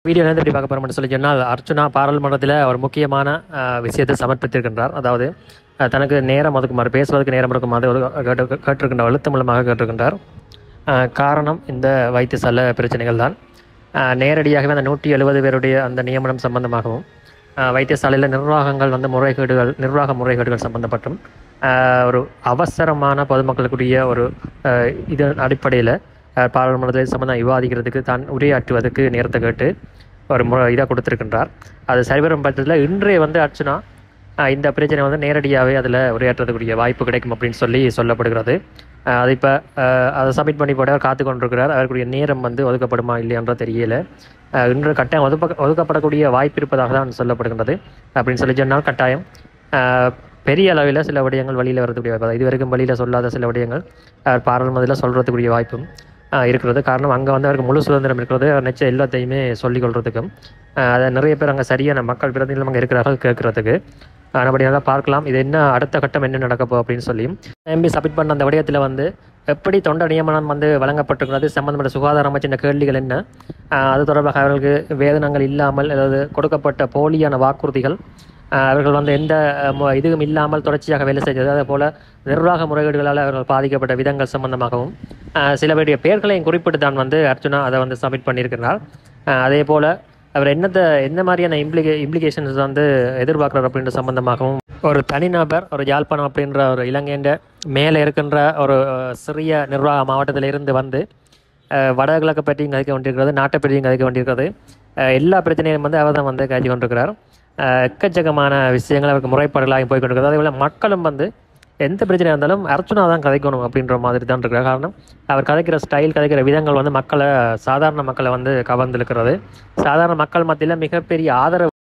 வீடியோவில் எப்படி பார்க்க போகிறோம்னு சொல்லி சொன்னால், அர்ச்சுனா பாராளுமன்றத்தில் ஒரு முக்கியமான விஷயத்தை சமர்ப்பித்திருக்கின்றார். அதாவது தனக்கு நேரம் ஒதுக்குமாறு, பேசுவதற்கு நேரம் ஒதுக்குமாறு ஒரு கேட்டிருக்கின்றார், எழுத்து மூலமாக கேட்டிருக்கின்றார். காரணம் இந்த வைத்தியசாலை பிரச்சனைகள் தான். நேரடியாகவே அந்த 170 பேருடைய அந்த நியமனம் சம்பந்தமாகவும், வைத்தியசாலையில் நிர்வாக முறைகேடுகள் சம்பந்தப்பட்டும் ஒரு அவசரமான பொதுமக்களுக்குரிய ஒரு இதன் அடிப்படையில் பாராளுமன்றத்தில் சம்பந்தம் விவாதிக்கிறதுக்கு தான் உரையாற்றுவதற்கு நேரத்தை கேட்டு ஒரு இதாக கொடுத்துருக்கின்றார். அது சரிவரும் பட்சத்தில் இன்றைய அர்ச்சுனா இந்த பிரச்சனை நேரடியாகவே அதில் உரையாற்றுறதுக்குரிய வாய்ப்பு கிடைக்கும் அப்படின்னு சொல்லப்படுகிறது. அது இப்போ அதை சப்மிட் பண்ணி போட காத்து கொண்டிருக்கிறார். அவருக்குரிய நேரம் ஒதுக்கப்படுமா இல்லையான்ற தெரியல. இன்று கட்டாயம் ஒதுக்கப்படக்கூடிய வாய்ப்பு இருப்பதாக தான் சொல்லப்படுகின்றது. அப்படின்னு சொல்லி சொன்னால் கட்டாயம் பெரிய அளவில் சில விடயங்கள் வழியில் வரக்கூடிய வாய்ப்பு, இதுவரைக்கும் வழியில் சொல்லாத சில விடயங்கள் பாராளுமன்றத்தில் சொல்கிறதுக்குரிய வாய்ப்பும் இருக்கிறது. காரணம் அங்கே அவருக்கு முழு சுதந்திரம் இருக்கிறது. நிச்சயம் எல்லாத்தையுமே சொல்லிக் கொள்றதுக்கும் அதை நிறைய பேர் அங்கே சரியான மக்கள் பிரதிநிதிகள் அங்கே இருக்கிறார்கள் கேட்கறதுக்கு. அப்படியாக பார்க்கலாம் இது என்ன அடுத்த கட்டம் என்ன நடக்கப்போ அப்படின்னு சொல்லியும். எம்பி சப்மிட் பண்ண அந்த விடயத்தில் எப்படி தொண்டை நியமனம் வழங்கப்பட்டிருக்கிறது சம்பந்தப்பட்ட சுகாதார அமைச்சின் கேள்விகள் என்ன, அது தொடர்பாக அவர்களுக்கு வேதனங்கள் இல்லாமல் அதாவது கொடுக்கப்பட்ட போலியான வாக்குறுதிகள், அவர்கள் எந்த இதுவும் இல்லாமல் தொடர்ச்சியாக வேலை செய்தது, அதே போல் நிர்வாக முறைகேடுகளால் அவர்கள் பாதிக்கப்பட்ட விதங்கள் சம்பந்தமாகவும் சில பேருடைய பெயர்களையும் குறிப்பிட்டு தான் அர்ச்சுனா அதை சப்மிட் பண்ணியிருக்கிறார். அதே போல் அவர் என்ன மாதிரியான இம்ப்ளிகேஷன்ஸ் எதிர்பார்க்குறார் அப்படின்ற சம்பந்தமாகவும் ஒரு தனிநபர் ஒரு யாழ்ப்பாணம் அப்படின்ற ஒரு இலங்கைன்ற மேலே இருக்கின்ற ஒரு சிறிய நிர்வாக மாவட்டத்திலிருந்து வடகிழக்கு பற்றியும் கதைக்க வேண்டியிருக்கிறது, நாட்டை பற்றியும் கதைக்க வேண்டியிருக்கிறது, எல்லா பிரச்சனையும் அவர் தான் கதைச்சு கொண்டிருக்கிறார். எக்கச்சக்கமான விஷயங்கள் அவருக்கு முறைப்பாடுகளாக போய் கொண்டிருக்கிறது. அதே போல் மக்களும் எந்த பிரச்சனையாக இருந்தாலும் அர்ச்சுனா தான் கதைக்கணும் அப்படின்ற மாதிரி தான் இருக்கிற காரணம் அவர் கதைக்கிற ஸ்டைல், கதைக்கிற விதங்கள் சாதாரண மக்களை கவர்ந்திருக்கிறது. சாதாரண மக்கள் மத்தியில் மிகப்பெரிய ஆதரவு